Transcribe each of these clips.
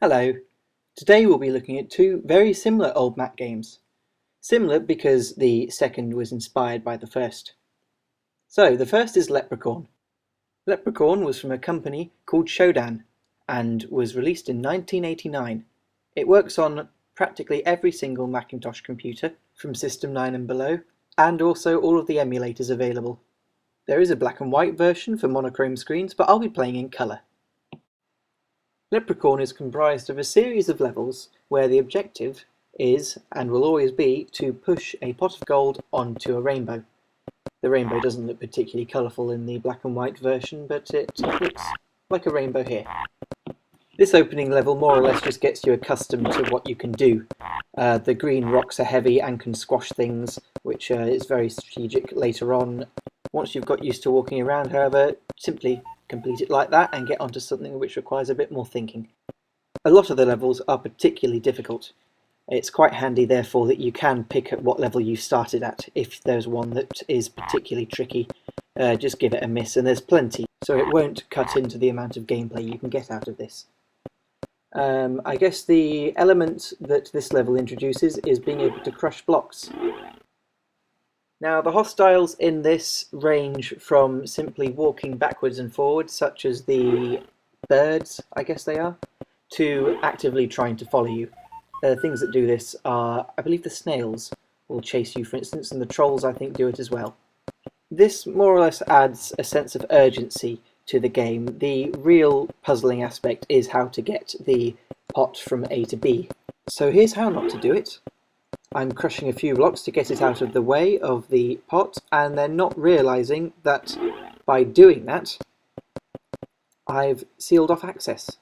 Hello, today we'll be looking at two very similar old Mac games. Similar because the second was inspired by the first. So the first is Leprechaun. Leprechaun was from a company called Shodan and was released in 1989. It works on practically every single Macintosh computer from System 9 and below, and also all of the emulators available. There is a black and white version for monochrome screens, but I'll be playing in colour. Leprechaun is comprised of a series of levels where the objective is, and will always be, to push a pot of gold onto a rainbow. The rainbow doesn't look particularly colourful in the black and white version, but it looks like a rainbow here. This opening level more or less just gets you accustomed to what you can do. The green rocks are heavy and can squash things, which is very strategic later on. Once you've got used to walking around, however, simply complete it like that and get onto something which requires a bit more thinking. A lot of the levels are particularly difficult. It's quite handy therefore that you can pick at what level you started at. If there's one that is particularly tricky, just give it a miss, and there's plenty, so it won't cut into the amount of gameplay you can get out of this. I guess the element that this level introduces is being able to crush blocks. Now, the hostiles in this range from simply walking backwards and forwards, such as the birds, I guess they are, to actively trying to follow you. Things that do this are, I believe the snails will chase you, for instance, and the trolls, I think, do it as well. This more or less adds a sense of urgency to the game. The real puzzling aspect is how to get the pot from A to B. So here's how not to do it. I'm crushing a few blocks to get it out of the way of the pot, and then not realising that by doing that I've sealed off access.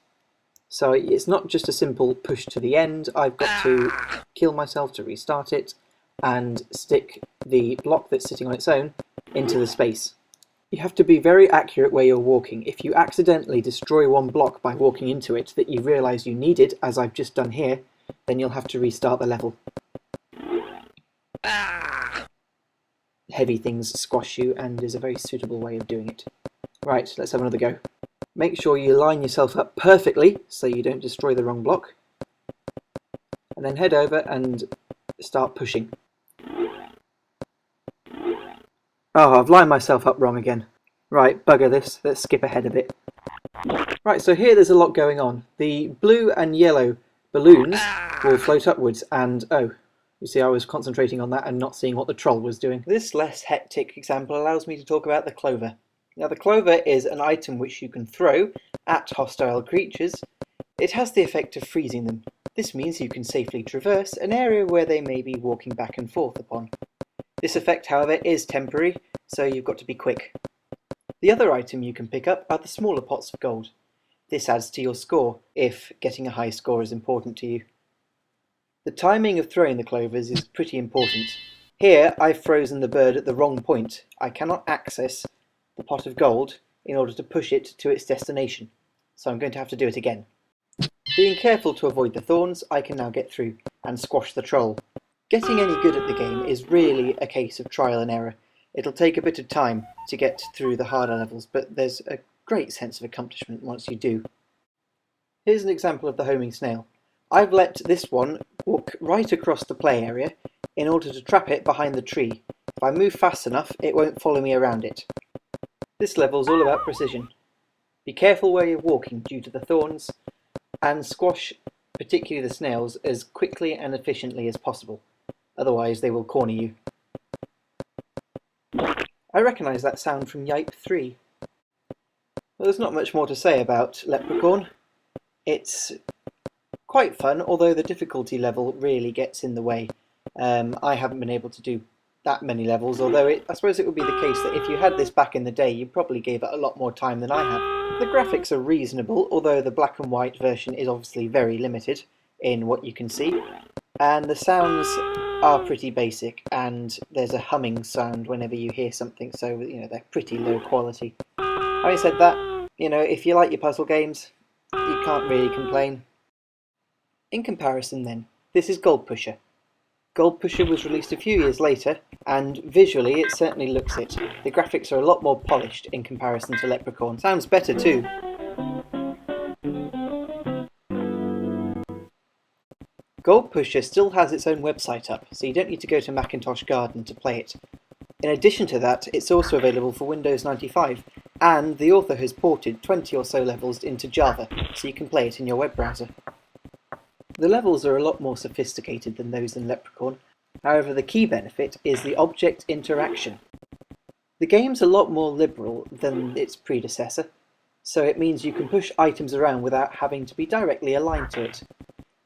So it's not just a simple push to the end, I've got to kill myself to restart it and stick the block that's sitting on its own into the space. You have to be very accurate where you're walking. If you accidentally destroy one block by walking into it that you realise you needed, as I've just done here, then you'll have to restart the level. Heavy things squash you, and is a very suitable way of doing it. Right, let's have another go. Make sure you line yourself up perfectly so you don't destroy the wrong block. And then head over and start pushing. Oh, I've lined myself up wrong again. Right, bugger this, let's skip ahead a bit. Right, so here there's a lot going on. The blue and yellow balloons will float upwards, and oh, you see I was concentrating on that and not seeing what the troll was doing. This less hectic example allows me to talk about the clover. Now, the clover is an item which you can throw at hostile creatures. It has the effect of freezing them. This means you can safely traverse an area where they may be walking back and forth upon. This effect, however, is temporary, so you've got to be quick. The other item you can pick up are the smaller pots of gold. This adds to your score, if getting a high score is important to you. The timing of throwing the clovers is pretty important. Here, I've frozen the bird at the wrong point. I cannot access the pot of gold in order to push it to its destination, so I'm going to have to do it again. Being careful to avoid the thorns, I can now get through and squash the troll. Getting any good at the game is really a case of trial and error. It'll take a bit of time to get through the harder levels, but there's a great sense of accomplishment once you do. Here's an example of the homing snail. I've let this one walk right across the play area in order to trap it behind the tree. If I move fast enough, it won't follow me around it. This level's all about precision. Be careful where you're walking due to the thorns, and squash particularly the snails as quickly and efficiently as possible. Otherwise they will corner you. I recognise that sound from Yipe 3. Well, there's not much more to say about Leprechaun. It's quite fun, although the difficulty level really gets in the way. I haven't been able to do that many levels, although I suppose it would be the case that if you had this back in the day, you probably gave it a lot more time than I have. The graphics are reasonable, although the black and white version is obviously very limited in what you can see. And the sounds are pretty basic, and there's a humming sound whenever you hear something, so they're pretty low quality. Having said that, if you like your puzzle games, you can't really complain. In comparison then, this is Gold Pusher. Gold Pusher was released a few years later, and visually it certainly looks it. The graphics are a lot more polished in comparison to Leprechaun. Sounds better too. Gold Pusher still has its own website up, so you don't need to go to Macintosh Garden to play it. In addition to that, it's also available for Windows 95, and the author has ported 20 or so levels into Java, so you can play it in your web browser. The levels are a lot more sophisticated than those in Leprechaun, however the key benefit is the object interaction. The game's a lot more liberal than its predecessor, so it means you can push items around without having to be directly aligned to it.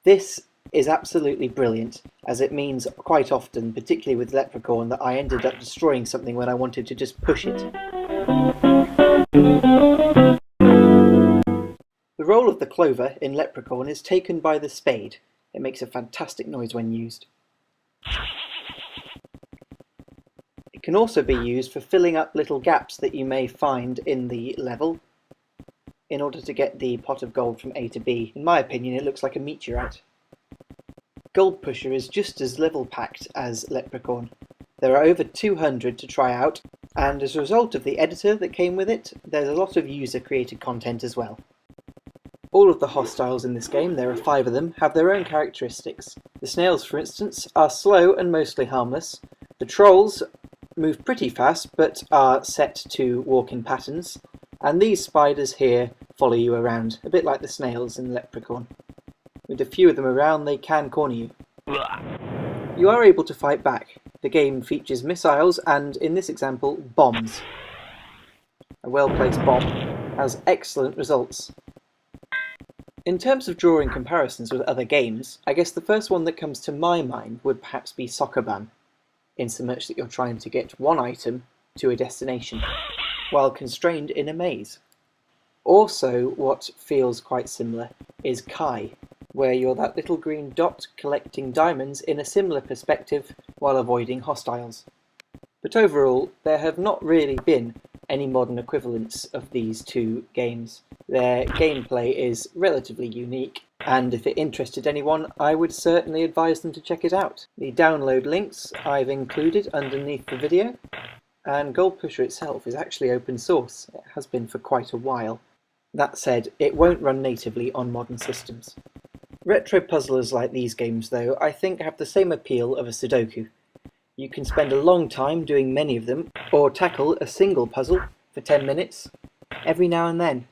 This is absolutely brilliant, as it means quite often, particularly with Leprechaun, that I ended up destroying something when I wanted to just push it. The role of the clover in Leprechaun is taken by the spade. It makes a fantastic noise when used. It can also be used for filling up little gaps that you may find in the level in order to get the pot of gold from A to B. In my opinion, it looks like a meteorite. Gold Pusher is just as level-packed as Leprechaun. There are over 200 to try out, and as a result of the editor that came with it, there's a lot of user-created content as well. All of the hostiles in this game, there are 5 of them, have their own characteristics. The snails, for instance, are slow and mostly harmless. The trolls move pretty fast, but are set to walk in patterns. And these spiders here follow you around, a bit like the snails in Leprechaun. With a few of them around, they can corner you. You are able to fight back. The game features missiles and, in this example, bombs. A well-placed bomb has excellent results. In terms of drawing comparisons with other games, I guess the first one that comes to my mind would perhaps be Soccer Bam, in so much that you're trying to get one item to a destination, while constrained in a maze. Also, what feels quite similar is Kai, where you're that little green dot collecting diamonds in a similar perspective while avoiding hostiles. But overall, there have not really been any modern equivalents of these two games. Their gameplay is relatively unique, and if it interested anyone, I would certainly advise them to check it out. The download links I've included underneath the video, and Gold Pusher itself is actually open source. It has been for quite a while. That said, it won't run natively on modern systems. Retro puzzlers like these games, though, I think have the same appeal of a Sudoku. You can spend a long time doing many of them, or tackle a single puzzle for 10 minutes every now and then.